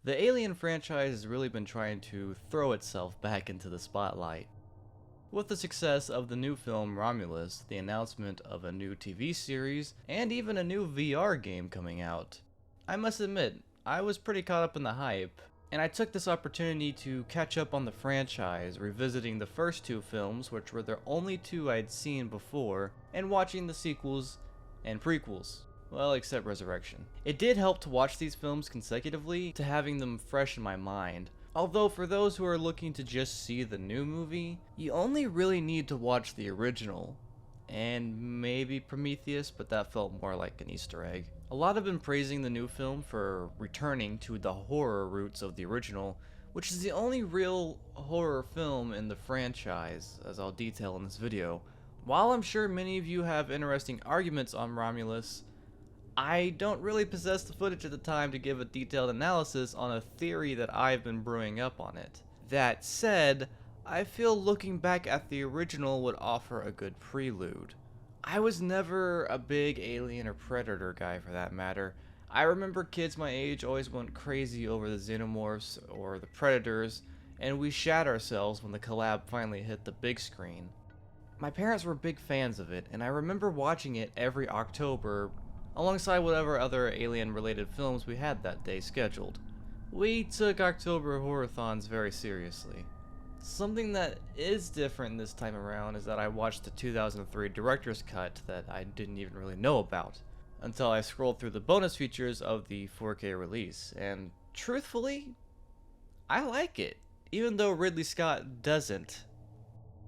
The Alien franchise has really been trying to throw itself back into the spotlight. With the success of the new film Romulus, the announcement of a new TV series, and even a new VR game coming out, I must admit, I was pretty caught up in the hype, and I took this opportunity to catch up on the franchise, revisiting the first two films, which were the only two I'd seen before, and watching the sequels and prequels. Well, except Resurrection. It did help to watch these films consecutively, to having them fresh in my mind. Although for those who are looking to just see the new movie, you only really need to watch the original. And maybe Prometheus, but that felt more like an Easter egg. A lot have been praising the new film for returning to the horror roots of the original, which is the only real horror film in the franchise, as I'll detail in this video. While I'm sure many of you have interesting arguments on Romulus, I don't really possess the footage at the time to give a detailed analysis on a theory that I've been brewing up on it. That said, I feel looking back at the original would offer a good prelude. I was never a big Alien or Predator guy for that matter. I remember kids my age always went crazy over the xenomorphs or the Predators, and we shat ourselves when the collab finally hit the big screen. My parents were big fans of it, and I remember watching it every October alongside whatever other alien-related films we had that day scheduled. We took October Horrorthons very seriously. Something that is different this time around is that I watched the 2003 director's cut that I didn't even really know about, until I scrolled through the bonus features of the 4K release, and truthfully, I like it, even though Ridley Scott doesn't.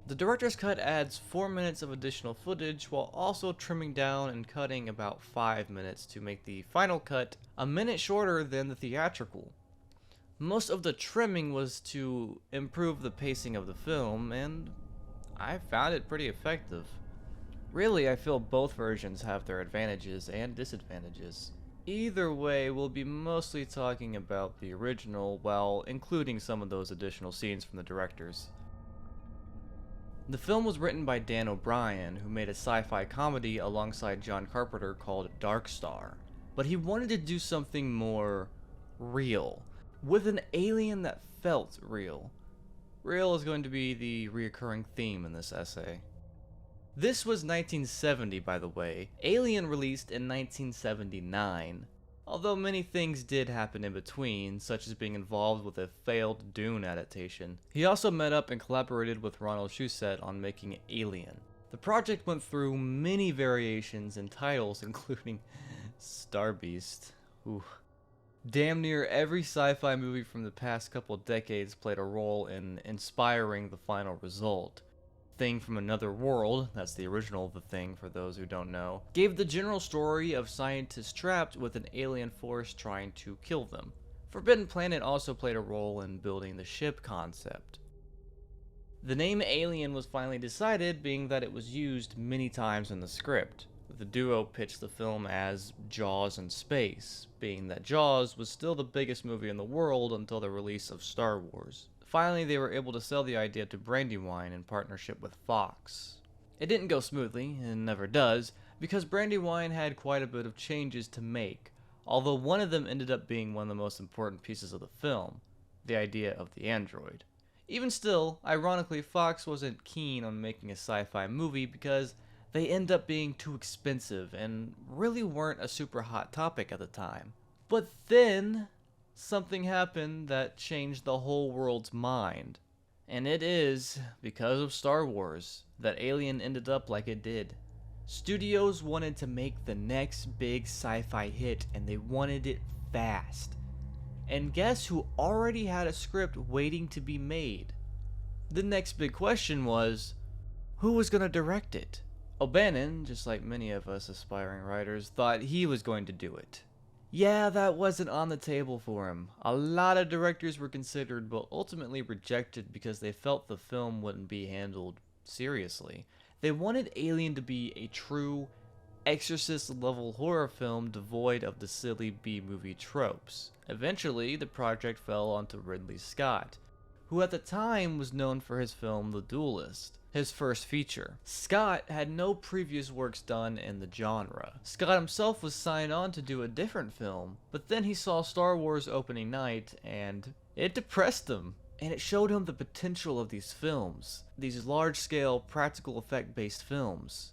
The director's cut adds 4 minutes of additional footage while also trimming down and cutting about 5 minutes to make the final cut a minute shorter than the theatrical. Most of the trimming was to improve the pacing of the film, and I found it pretty effective. Really, I feel both versions have their advantages and disadvantages. Either way, we'll be mostly talking about the original while including some of those additional scenes from the directors. The film was written by Dan O'Brien, who made a sci-fi comedy alongside John Carpenter called Dark Star. But he wanted to do something more real, with an alien that felt real. Real is going to be the reoccurring theme in this essay. This was 1970, by the way. Alien released in 1979. Although many things did happen in between, such as being involved with a failed Dune adaptation. He also met up and collaborated with Ronald Shusett on making Alien. The project went through many variations and titles, including Star Beast. Ooh. Damn near every sci-fi movie from the past couple decades played a role in inspiring the final result. Thing from Another World, that's the original of The Thing for those who don't know, gave the general story of scientists trapped with an alien force trying to kill them. Forbidden Planet also played a role in building the ship concept. The name Alien was finally decided, being that it was used many times in the script. The duo pitched the film as Jaws in space, being that Jaws was still the biggest movie in the world until the release of Star Wars. Finally, they were able to sell the idea to Brandywine in partnership with Fox. It didn't go smoothly, and never does, because Brandywine had quite a bit of changes to make, although one of them ended up being one of the most important pieces of the film, the idea of the android. Even still, ironically, Fox wasn't keen on making a sci-fi movie because they end up being too expensive and really weren't a super hot topic at the time. But then something happened that changed the whole world's mind. And it is, because of Star Wars, that Alien ended up like it did. Studios wanted to make the next big sci-fi hit, and they wanted it fast. And guess who already had a script waiting to be made? The next big question was, who was going to direct it? O'Bannon, just like many of us aspiring writers, thought he was going to do it. Yeah, that wasn't on the table for him. A lot of directors were considered, but ultimately rejected because they felt the film wouldn't be handled seriously. They wanted Alien to be a true Exorcist-level horror film devoid of the silly B-movie tropes. Eventually, the project fell onto Ridley Scott, who at the time was known for his film The Duelist, his first feature. Scott had no previous works done in the genre. Scott himself was signed on to do a different film, but then he saw Star Wars opening night and it depressed him. And it showed him the potential of these films, these large-scale practical effect-based films.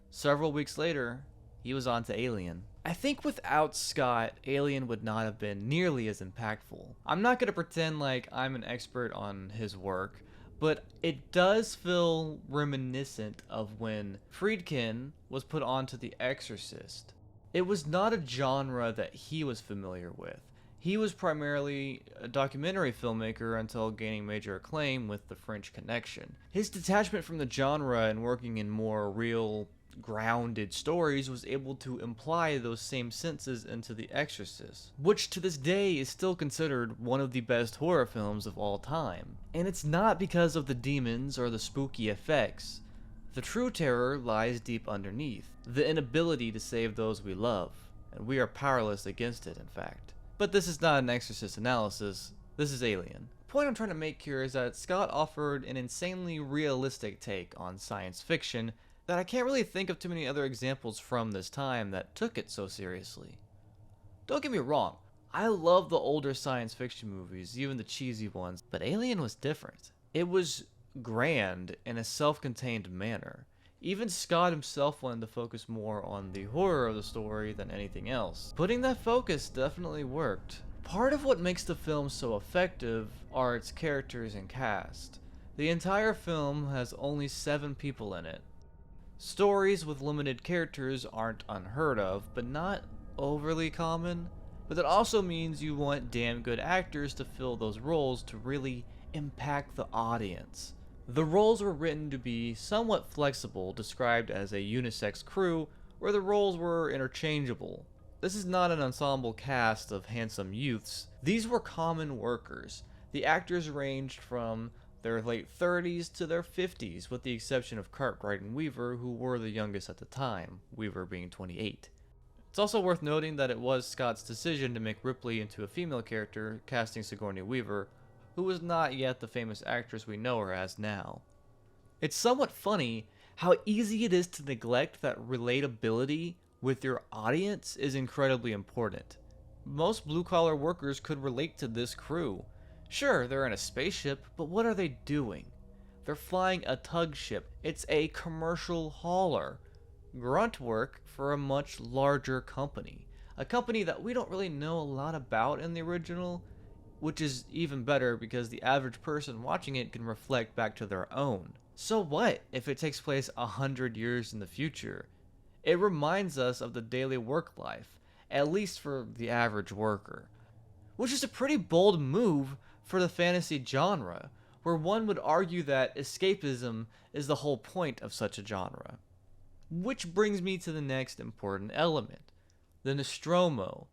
Several weeks later, he was on to Alien. I think without Scott, Alien would not have been nearly as impactful. I'm not going to pretend like I'm an expert on his work, but it does feel reminiscent of when Friedkin was put onto The Exorcist. It was not a genre that he was familiar with. He was primarily a documentary filmmaker until gaining major acclaim with The French Connection. His detachment from the genre and working in more real, grounded stories was able to imply those same senses into The Exorcist, which to this day is still considered one of the best horror films of all time. And it's not because of the demons or the spooky effects. The true terror lies deep underneath, the inability to save those we love, and we are powerless against it, in fact. But this is not an Exorcist analysis, this is Alien. The point I'm trying to make here is that Scott offered an insanely realistic take on science fiction that I can't really think of too many other examples from this time that took it so seriously. Don't get me wrong, I love the older science fiction movies, even the cheesy ones, but Alien was different. It was grand in a self-contained manner. Even Scott himself wanted to focus more on the horror of the story than anything else. Putting that focus definitely worked. Part of what makes the film so effective are its characters and cast. The entire film has only 7 people in it. Stories with limited characters aren't unheard of, but not overly common. But that also means you want damn good actors to fill those roles to really impact the audience. The roles were written to be somewhat flexible, described as a unisex crew, where the roles were interchangeable. This is not an ensemble cast of handsome youths. These were common workers. The actors ranged from their late 30s to their 50s, with the exception of Cartwright and Weaver, who were the youngest at the time, Weaver being 28. It's also worth noting that it was Scott's decision to make Ripley into a female character, casting Sigourney Weaver, who was not yet the famous actress we know her as now. It's somewhat funny how easy it is to neglect that relatability with your audience is incredibly important. Most blue-collar workers could relate to this crew. Sure, they're in a spaceship, but what are they doing? They're flying a tug ship. It's a commercial hauler. Grunt work for a much larger company. A company that we don't really know a lot about in the original, which is even better because the average person watching it can reflect back to their own. So what if it takes place 100 years in the future? It reminds us of the daily work life, at least for the average worker. Which is a pretty bold move for the fantasy genre, where one would argue that escapism is the whole point of such a genre. Which brings me to the next important element, the Nostromo.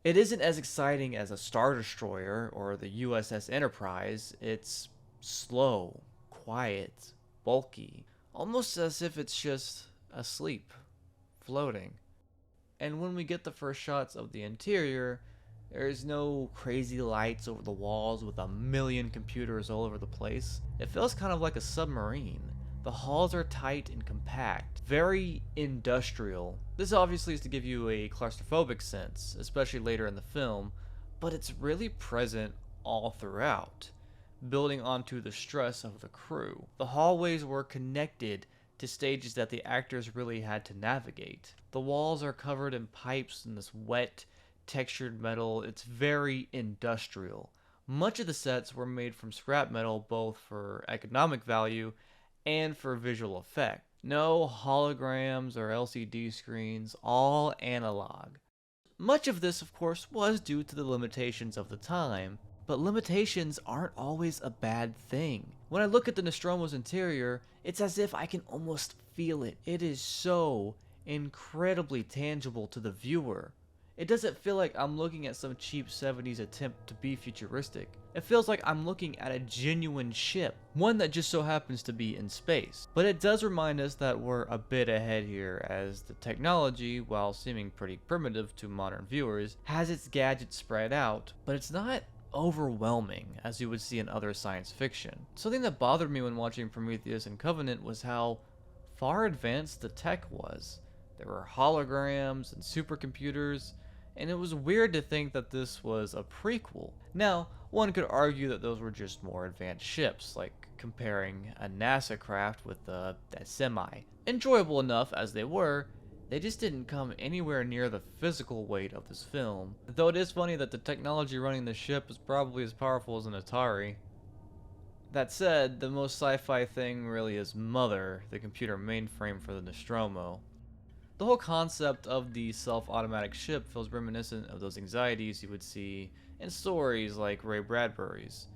It isn't as exciting as a Star Destroyer or the USS Enterprise. It's slow, quiet, bulky, almost as if it's just asleep, floating. And when we get the first shots of the interior, there's no crazy lights over the walls with a million computers all over the place. It feels kind of like a submarine. The halls are tight and compact, very industrial. This obviously is to give you a claustrophobic sense, especially later in the film, but it's really present all throughout, building onto the stress of the crew. The hallways were connected to stages that the actors really had to navigate. The walls are covered in pipes and this wet, textured metal. It's very industrial. Much of the sets were made from scrap metal, both for economic value and for visual effect. No holograms or LCD screens, all analog. Much of this, of course, was due to the limitations of the time, but limitations aren't always a bad thing. When I look at the Nostromo's interior, it's as if I can almost feel it. It is so incredibly tangible to the viewer. It doesn't feel like I'm looking at some cheap 70s attempt to be futuristic. It feels like I'm looking at a genuine ship, one that just so happens to be in space. But it does remind us that we're a bit ahead here, as the technology, while seeming pretty primitive to modern viewers, has its gadgets spread out, but it's not overwhelming, as you would see in other science fiction. Something that bothered me when watching Prometheus and Covenant was how far advanced the tech was. There were holograms and supercomputers, and it was weird to think that this was a prequel. Now, one could argue that those were just more advanced ships, like comparing a NASA craft with a semi. Enjoyable enough as they were, they just didn't come anywhere near the physical weight of this film. Though it is funny that the technology running the ship is probably as powerful as an Atari. That said, the most sci-fi thing really is Mother, the computer mainframe for the Nostromo. The whole concept of the self-automatic ship feels reminiscent of those anxieties you would see in stories like Ray Bradbury's.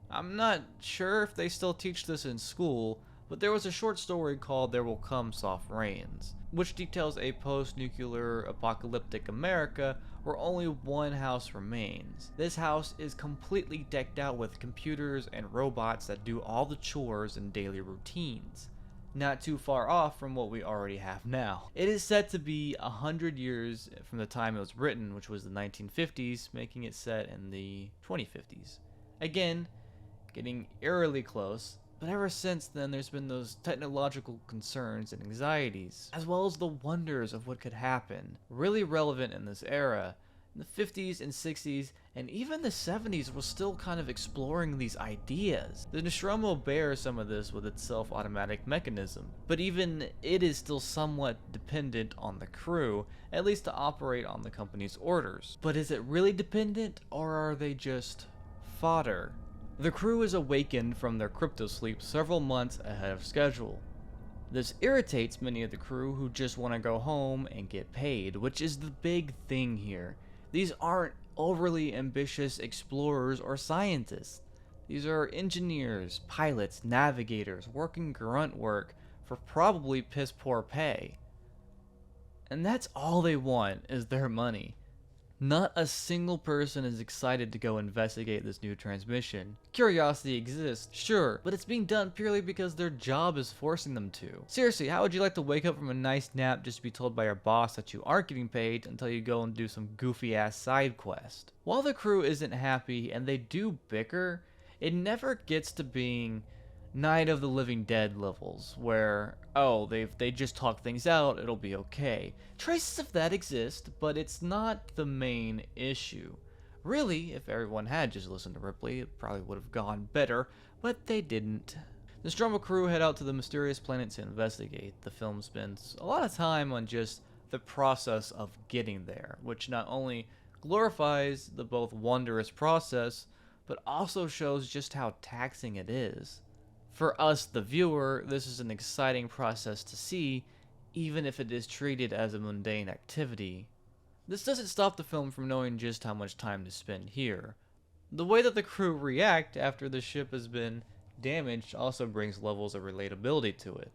I'm not sure if they still teach this in school, but there was a short story called There Will Come Soft Rains, which details a post-nuclear apocalyptic America where only one house remains. This house is completely decked out with computers and robots that do all the chores and daily routines. Not too far off from what we already have now. It is said to be 100 years from the time it was written, which was the 1950s, making it set in the 2050s. Again, getting eerily close, but ever since then there's been those technological concerns and anxieties, as well as the wonders of what could happen, really relevant in this era. In the 50s and 60s, and even the 70s was still kind of exploring these ideas. The Nostromo bears some of this with its self-automatic mechanism, but even it is still somewhat dependent on the crew, at least to operate on the company's orders. But is it really dependent, or are they just fodder? The crew is awakened from their cryptosleep several months ahead of schedule. This irritates many of the crew who just want to go home and get paid, which is the big thing here. These aren't overly ambitious explorers or scientists. These are engineers, pilots, navigators, working grunt work for probably piss poor pay. And that's all they want is their money. Not a single person is excited to go investigate this new transmission. Curiosity exists, sure, but it's being done purely because their job is forcing them to. Seriously, how would you like to wake up from a nice nap just to be told by your boss that you aren't getting paid until you go and do some goofy ass side quest? While the crew isn't happy and they do bicker, it never gets to being Night of the Living Dead levels, where, oh, they just talk things out, it'll be okay. Traces of that exist, but it's not the main issue. Really, if everyone had just listened to Ripley, it probably would have gone better, but they didn't. The Nostromo crew head out to the mysterious planet to investigate. The film spends a lot of time on just the process of getting there, which not only glorifies the both wondrous process, but also shows just how taxing it is. For us, the viewer, this is an exciting process to see, even if it is treated as a mundane activity. This doesn't stop the film from knowing just how much time to spend here. The way that the crew react after the ship has been damaged also brings levels of relatability to it.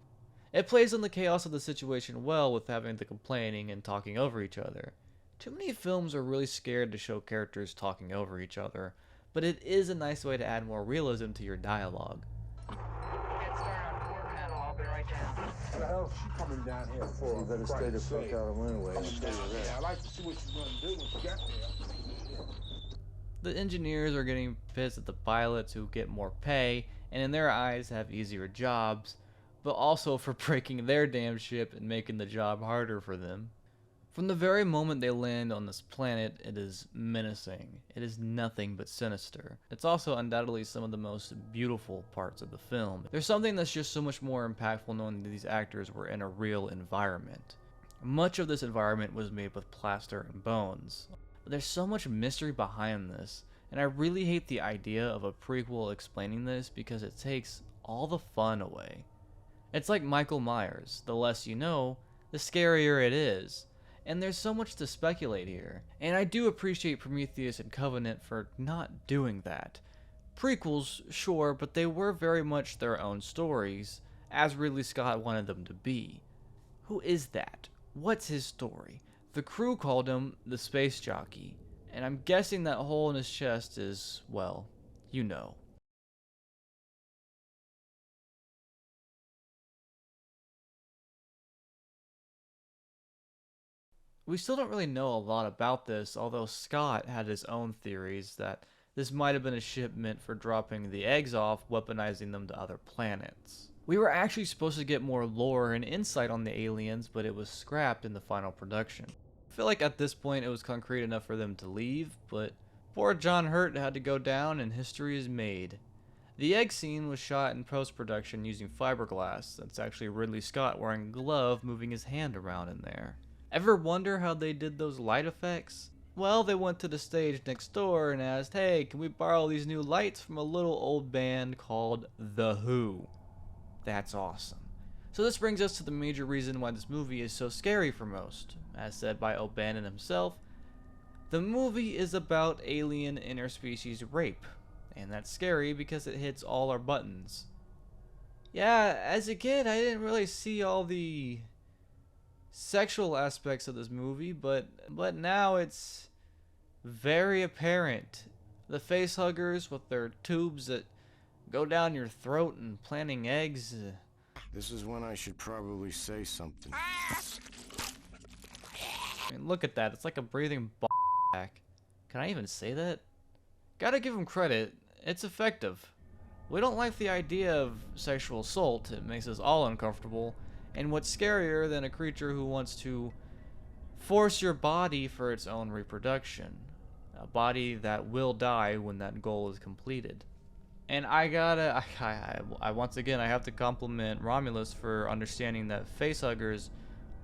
It plays on the chaos of the situation well with having the complaining and talking over each other. Too many films are really scared to show characters talking over each other, but it is a nice way to add more realism to your dialogue. What the hell is she coming down here for? You better stay the fuck out of my way. Yeah, I like to see what she's gonna do when she got there. The engineers are getting pissed at the pilots who get more pay and in their eyes have easier jobs, but also for breaking their damn ship and making the job harder for them. From the very moment they land on this planet, it is menacing. It is nothing but sinister. It's also undoubtedly some of the most beautiful parts of the film. There's something that's just so much more impactful knowing that these actors were in a real environment. Much of this environment was made with plaster and bones. But there's so much mystery behind this, and I really hate the idea of a prequel explaining this because it takes all the fun away. It's like Michael Myers. The less you know, the scarier it is. And there's so much to speculate here. And I do appreciate Prometheus and Covenant for not doing that. Prequels, sure, but they were very much their own stories, as Ridley Scott wanted them to be. Who is that? What's his story? The crew called him the space jockey, and I'm guessing that hole in his chest is, well, you know. We still don't really know a lot about this, although Scott had his own theories that This might have been a ship meant for dropping the eggs off, weaponizing them to other planets. We were actually supposed to get more lore and insight on the aliens, but it was scrapped in the final production. I feel like at this point it was concrete enough for them to leave, but poor John Hurt had to go down and history is made. The egg scene was shot in post-production using fiberglass. That's actually Ridley Scott wearing a glove moving his hand around in there. Ever wonder how they did those light effects? Well, they went to the stage next door and asked, hey, can we borrow these new lights from a little old band called The Who? That's awesome. So this brings us to the major reason why this movie is so scary for most. As said by O'Bannon himself, the movie is about alien interspecies rape. And that's scary because it hits all our buttons. Yeah, as a kid, I didn't really see all the sexual aspects of this movie, but now it's very apparent. The facehuggers with their tubes that go down your throat and planting eggs. This is when I should probably say something. I mean, look at that. It's like a breathing back. Can I even say that? Gotta give him credit. It's effective. We don't like the idea of sexual assault. It makes us all uncomfortable. And what's scarier than a creature who wants to force your body for its own reproduction? A body that will die when that goal is completed. And I once again, I have to compliment Romulus for understanding that facehuggers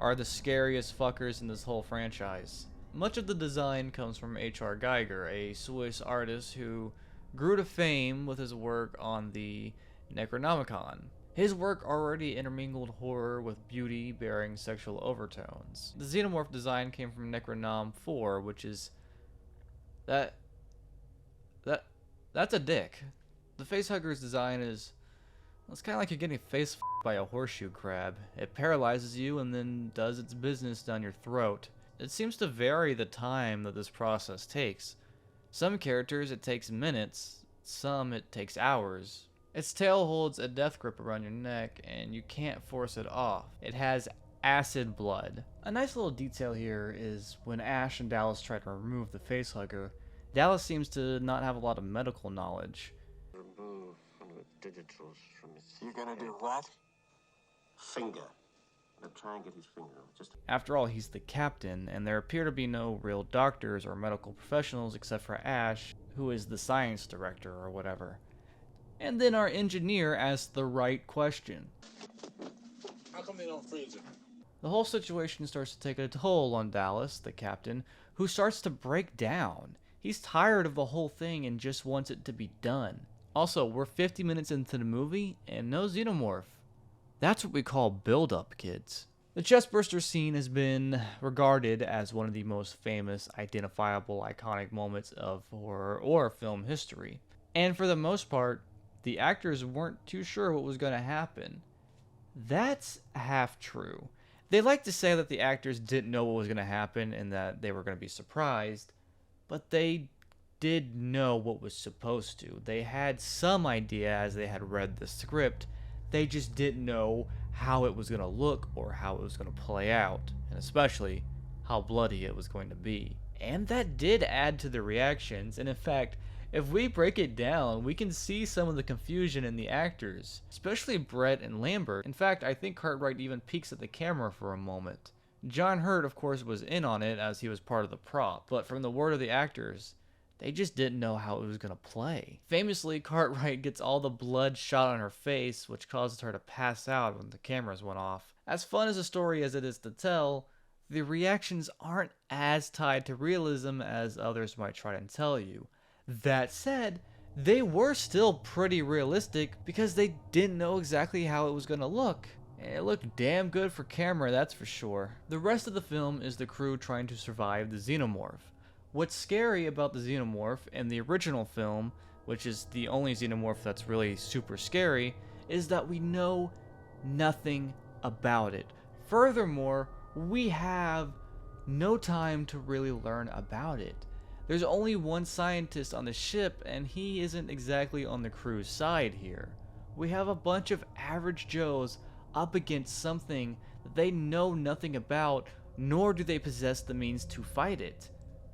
are the scariest fuckers in this whole franchise. Much of the design comes from H.R. Geiger, a Swiss artist who grew to fame with his work on the Necronomicon. His work already intermingled horror with beauty bearing sexual overtones. The xenomorph design came from Necronom 4, which is that's a dick. The facehugger's design is, it's kind of like you're getting face f***ed by a horseshoe crab. It paralyzes you and then does its business down your throat. It seems to vary the time that this process takes. Some characters it takes minutes, some it takes hours. Its tail holds a death grip around your neck and you can't force it off. It has acid blood. A nice little detail here is when Ash and Dallas try to remove the facehugger, Dallas seems to not have a lot of medical knowledge. Remove one of the digitals from his You gonna do what? finger. Now try and get his finger off. Just After all, he's the captain, and there appear to be no real doctors or medical professionals except for Ash, who is the science director or whatever. And then our engineer asks the right question. How come they don't freeze it? The whole situation starts to take a toll on Dallas, the captain, who starts to break down. He's tired of the whole thing and just wants it to be done. Also, we're 50 minutes into the movie and no xenomorph. That's what we call build-up, kids. The chestburster scene has been regarded as one of the most famous, identifiable, iconic moments of horror or film history. And for the most part, the actors weren't too sure what was going to happen. That's half true. They like to say that the actors didn't know what was going to happen and that they were going to be surprised, but they did know what was supposed to. They had some idea as they had read the script. They just didn't know how it was going to look or how it was going to play out, and especially how bloody it was going to be. And that did add to the reactions, and in fact, if we break it down, we can see some of the confusion in the actors, especially Brett and Lambert. In fact, I think Cartwright even peeks at the camera for a moment. John Hurt, of course, was in on it as he was part of the prop, but from the word of the actors, they just didn't know how it was going to play. Famously, Cartwright gets all the blood shot on her face, which causes her to pass out when the cameras went off. As fun as a story as it is to tell, the reactions aren't as tied to realism as others might try and tell you. That said, they were still pretty realistic because they didn't know exactly how it was going to look. And it looked damn good for camera, that's for sure. The rest of the film is the crew trying to survive the xenomorph. What's scary about the xenomorph in the original film, which is the only xenomorph that's really super scary, is that we know nothing about it. Furthermore, we have no time to really learn about it. There's only one scientist on the ship, and he isn't exactly on the crew's side here. We have a bunch of average Joes up against something that they know nothing about, nor do they possess the means to fight it.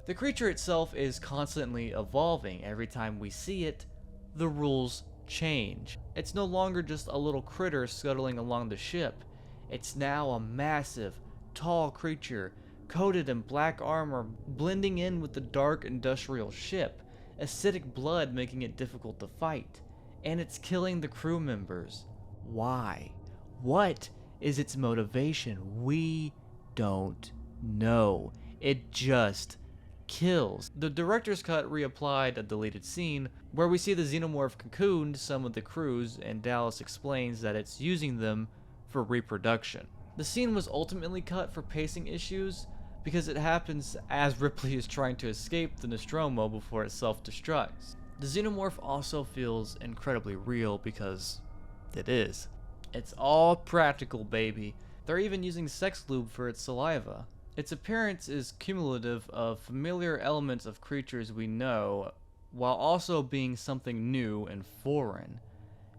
The creature itself is constantly evolving. Every time we see it, the rules change. It's no longer just a little critter scuttling along the ship. It's now a massive, tall creature, coated in black armor, blending in with the dark industrial ship, acidic blood making it difficult to fight. And it's killing the crew members. Why? What is its motivation? We don't know. It just kills. The director's cut reapplied a deleted scene where we see the xenomorph cocooned some of the crews, and Dallas explains that it's using them for reproduction. The scene was ultimately cut for pacing issues because it happens as Ripley is trying to escape the Nostromo before it self-destructs. The xenomorph also feels incredibly real because it is. It's all practical, baby. They're even using sex lube for its saliva. Its appearance is cumulative of familiar elements of creatures we know, while also being something new and foreign.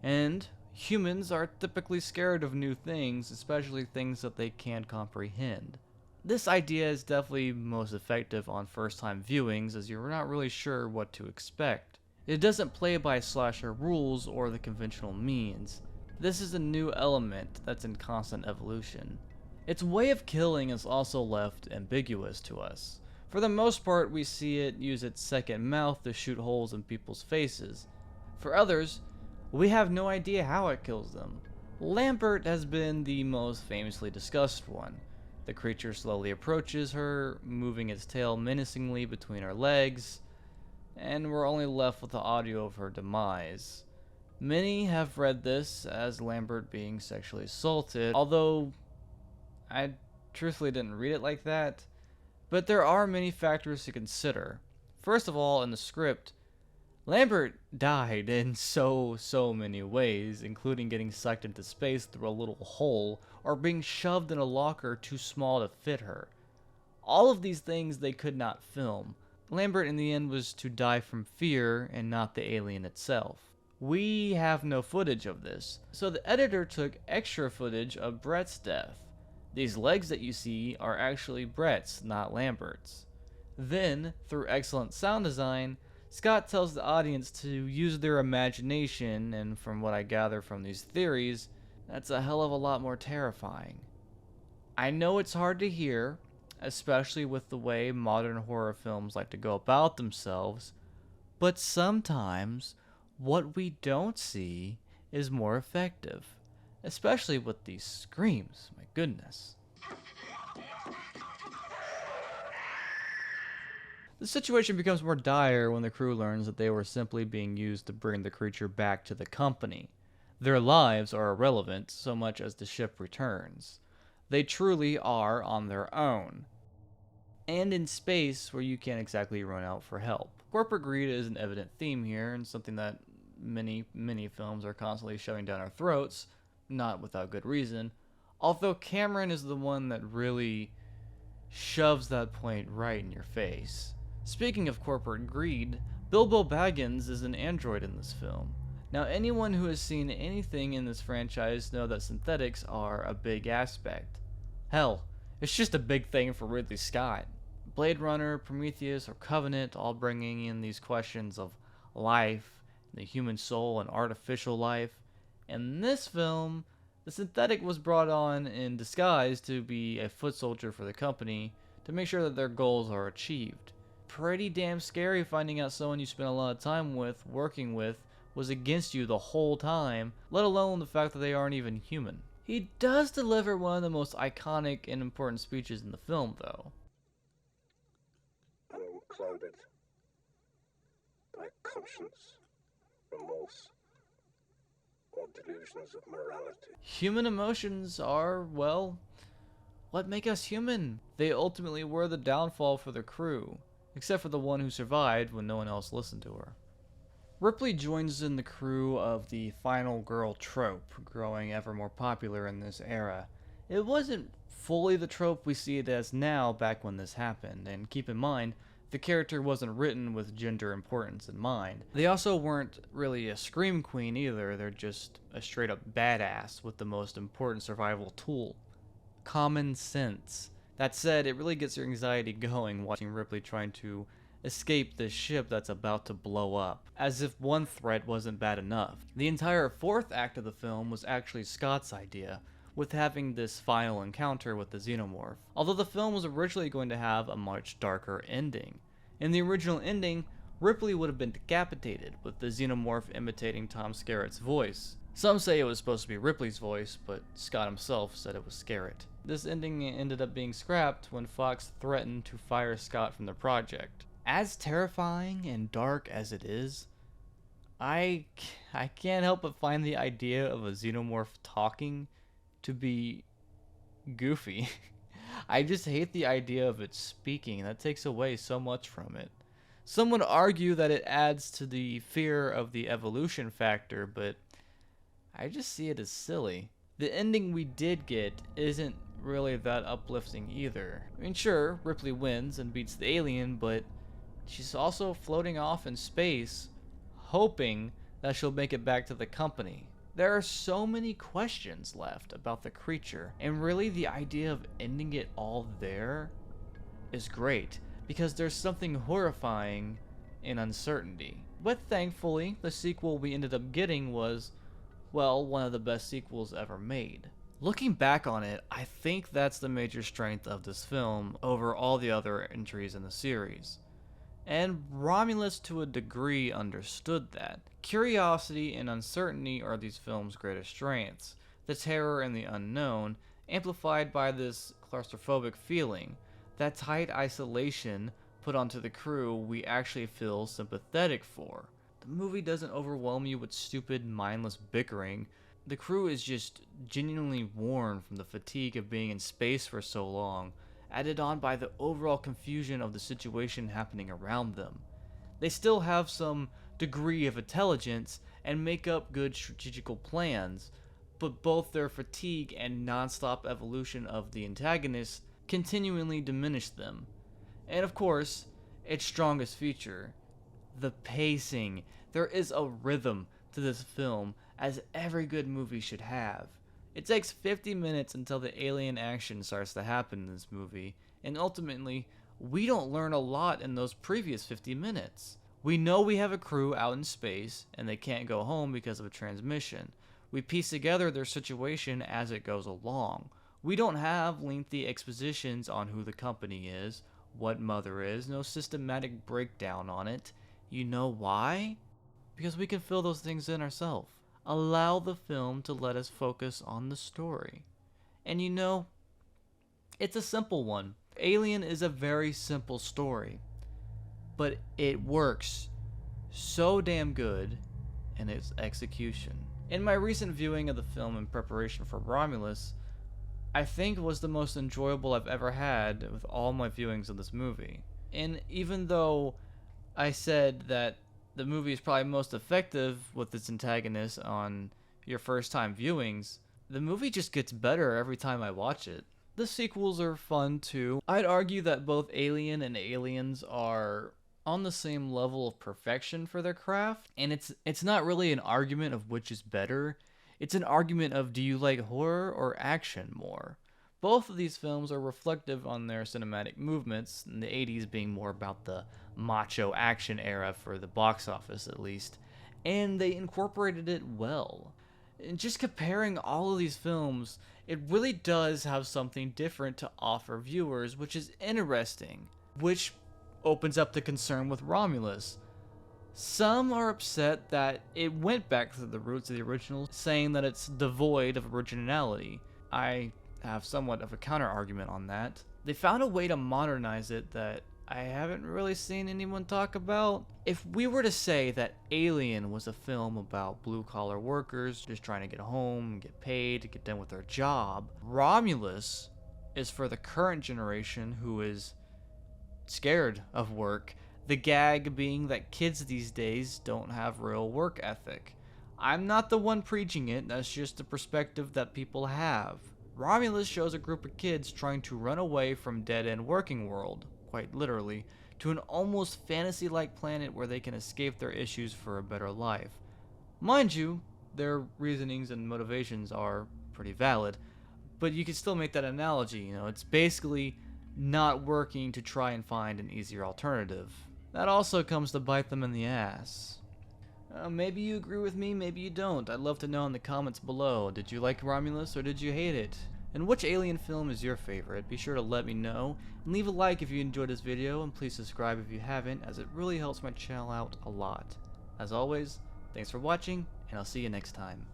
And humans are typically scared of new things, especially things that they can't comprehend. This idea is definitely most effective on first-time viewings, as you're not really sure what to expect. It doesn't play by slasher rules or the conventional means. This is a new element that's in constant evolution. Its way of killing is also left ambiguous to us. For the most part, we see it use its second mouth to shoot holes in people's faces. For others, we have no idea how it kills them. Lambert has been the most famously discussed one. The creature slowly approaches her, moving its tail menacingly between her legs, and we're only left with the audio of her demise. Many have read this as Lambert being sexually assaulted, although I truthfully didn't read it like that. But there are many factors to consider. First of all, in the script, Lambert died in so many ways, including getting sucked into space through a little hole or being shoved in a locker too small to fit her. All of these things they could not film. Lambert in the end was to die from fear and not the alien itself. We have no footage of this, so the editor took extra footage of Brett's death. These legs that you see are actually Brett's, not Lambert's. Then, through excellent sound design, Scott tells the audience to use their imagination, and from what I gather from these theories, that's a hell of a lot more terrifying. I know it's hard to hear, especially with the way modern horror films like to go about themselves, but sometimes what we don't see is more effective, especially with these screams, my goodness. The situation becomes more dire when the crew learns that they were simply being used to bring the creature back to the company. Their lives are irrelevant so much as the ship returns. They truly are on their own, and in space where you can't exactly run out for help. Corporate greed is an evident theme here, and something that many films are constantly shoving down our throats, not without good reason, although Cameron is the one that really shoves that point right in your face. Speaking of corporate greed, Bilbo Baggins is an android in this film. Now, anyone who has seen anything in this franchise know that synthetics are a big aspect. Hell, it's just a big thing for Ridley Scott. Blade Runner, Prometheus, or Covenant all bringing in these questions of life, the human soul, and artificial life. In this film, the synthetic was brought on in disguise to be a foot soldier for the company to make sure that their goals are achieved. Pretty damn scary finding out someone you spent a lot of time with, working with, was against you the whole time, let alone the fact that they aren't even human. He does deliver one of the most iconic and important speeches in the film, though. I am clouded by conscience, remorse, or delusions of morality. Human emotions are, well, what make us human. They ultimately were the downfall for the crew, except for the one who survived when no one else listened to her. Ripley joins in the crew of the final girl trope, growing ever more popular in this era. It wasn't fully the trope we see it as now back when this happened, and keep in mind, the character wasn't written with gender importance in mind. They also weren't really a scream queen either, they're just a straight up badass with the most important survival tool: common sense. That said, it really gets your anxiety going watching Ripley trying to escape the ship that's about to blow up, as if one threat wasn't bad enough. The entire fourth act of the film was actually Scott's idea, with having this final encounter with the xenomorph, although the film was originally going to have a much darker ending. In the original ending, Ripley would have been decapitated, with the xenomorph imitating Tom Skerritt's voice. Some say it was supposed to be Ripley's voice, but Scott himself said it was Skerritt. This ending ended up being scrapped when Fox threatened to fire Scott from the project. As terrifying and dark as it is, I can't help but find the idea of a xenomorph talking to be goofy. I just hate the idea of it speaking. That takes away so much from it. Some would argue that it adds to the fear of the evolution factor, but I just see it as silly. The ending we did get isn't really that uplifting either. I mean, sure, Ripley wins and beats the alien, but she's also floating off in space, hoping that she'll make it back to the company. There are so many questions left about the creature, and really the idea of ending it all there is great, because there's something horrifying in uncertainty. But thankfully, the sequel we ended up getting was, well, one of the best sequels ever made. Looking back on it, I think that's the major strength of this film over all the other entries in the series. And Romulus to a degree understood that. Curiosity and uncertainty are these films' greatest strengths. The terror and the unknown, amplified by this claustrophobic feeling. That tight isolation put onto the crew we actually feel sympathetic for. The movie doesn't overwhelm you with stupid, mindless bickering. The crew is just genuinely worn from the fatigue of being in space for so long, added on by the overall confusion of the situation happening around them. They still have some degree of intelligence and make up good strategical plans, but both their fatigue and non-stop evolution of the antagonists continually diminish them. And of course, its strongest feature, the pacing. There is a rhythm to this film, as every good movie should have. It takes 50 minutes until the alien action starts to happen in this movie, and ultimately, we don't learn a lot in those previous 50 minutes. We know we have a crew out in space, and they can't go home because of a transmission. We piece together their situation as it goes along. We don't have lengthy expositions on who the company is, what Mother is, no systematic breakdown on it. You know why? Because we can fill those things in ourselves. Allow the film to let us focus on the story. And you know, it's a simple one. Alien is a very simple story, but it works so damn good in its execution. In my recent viewing of the film in preparation for Romulus, I think it was the most enjoyable I've ever had with all my viewings of this movie. And even though I said that the movie is probably most effective with its antagonist on your first time viewings, the movie just gets better every time I watch it. The sequels are fun too. I'd argue that both Alien and Aliens are on the same level of perfection for their craft, and it's not really an argument of which is better. It's an argument of, do you like horror or action more? Both of these films are reflective on their cinematic movements, in the 80s being more about the macho action era for the box office at least, and they incorporated it well. And just comparing all of these films, it really does have something different to offer viewers, which is interesting, which opens up the concern with Romulus. Some are upset that it went back to the roots of the original, saying that it's devoid of originality. I have somewhat of a counter argument on that. They found a way to modernize it that I haven't really seen anyone talk about. If we were to say that Alien was a film about blue-collar workers just trying to get home, get paid, to get done with their job, Romulus is for the current generation who is scared of work. The gag being that kids these days don't have real work ethic. I'm not the one preaching it, that's just the perspective that people have. Romulus shows a group of kids trying to run away from dead-end working world, quite literally, to an almost fantasy-like planet where they can escape their issues for a better life. Mind you, their reasonings and motivations are pretty valid, but you can still make that analogy, it's basically not working to try and find an easier alternative. That also comes to bite them in the ass. Maybe you agree with me, maybe you don't. I'd love to know in the comments below. Did you like Romulus or did you hate it? And which Alien film is your favorite? Be sure to let me know. And leave a like if you enjoyed this video, and please subscribe if you haven't, as it really helps my channel out a lot. As always, thanks for watching, and I'll see you next time.